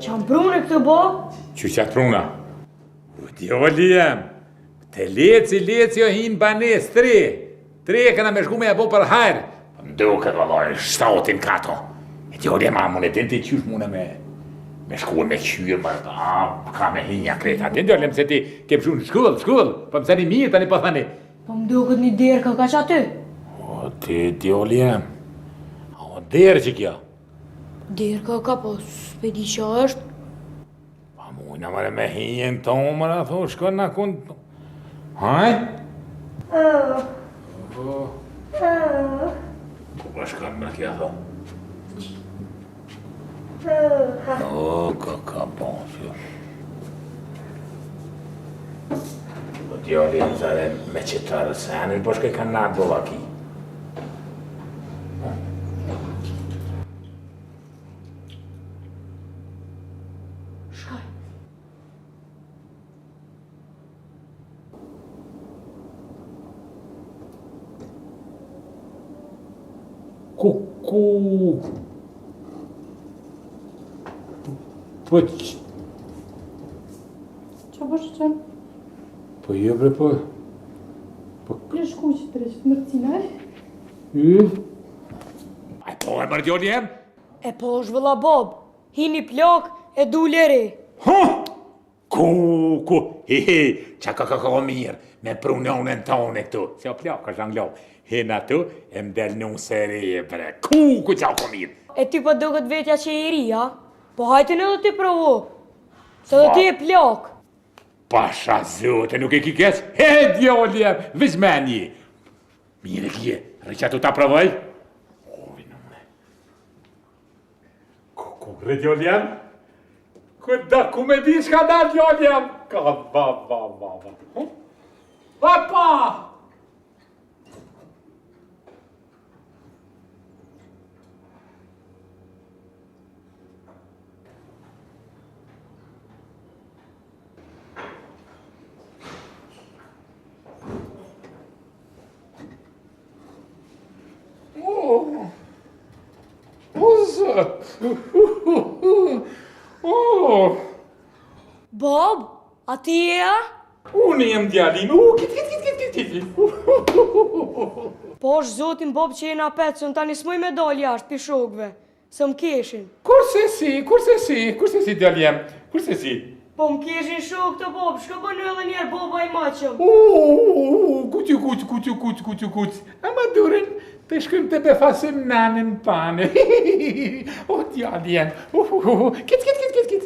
Qanë prune këtë bo? Që qatë pruna? Djoli jem, të leci o hinë banes, tre këna me shku me e bo për hajrë. Më duket vëlloj, shtotin kato. E djoli jem, a mune din të qysh mune me shku me qyrë, ka me hinja kreta. Din djoli jem se ti ke pëshu në shkull, po më sani mirë tani po thani. Po më duket një derë ka që aty. O, ti djoli jem, o derë që kja. Derë ka po, s'pe di që është. Pa mujna mëre me hinjen tonë, mëra tho, shkon në kundë. Haj? Ku pa shkon më kja tho? O, ka bon, fjo. Po djoli jem zare me qëtarë senin, po shkoj ka natë bova ki. Ku... Po që... Qa po shqen? Po jo bre po... Një shku që të reshtë mërcina e? Aj po e mërë djoli jem? E po është vëlla Bob, hini plak e du leri. Ha! Ku, qa ka mirë, me prunonën tonë këtu. Se o plak është anglo. Hina tu, e mdel në seri e bre. Ku qa ka mirë? E ty po duket vetja që i ri, a? Po hajtin edhe ti provu. Se do ti e plak. Pasha zote, nuk e ki kes? He, djoli jem, vizmeni. Mire kje, rëqa tu ta provoj? O, vino me. Ku, re djoli jem? Ku me di shka da djoli jem? Ka, va. Papa! Bob, a ti e a? Unë jem djalin, kit. Po është zotin Bob që jena petë, se në tani s'muj me dal jashtë pi shokve, se më keshin. Kurse si djali jem, kurse si? Po më keshin shok të Bob, shko bënu edhe njerë Boba i maqëm. Kuq. Ama durin, të shkëm të befasim nanën pane. O djali jem, kit.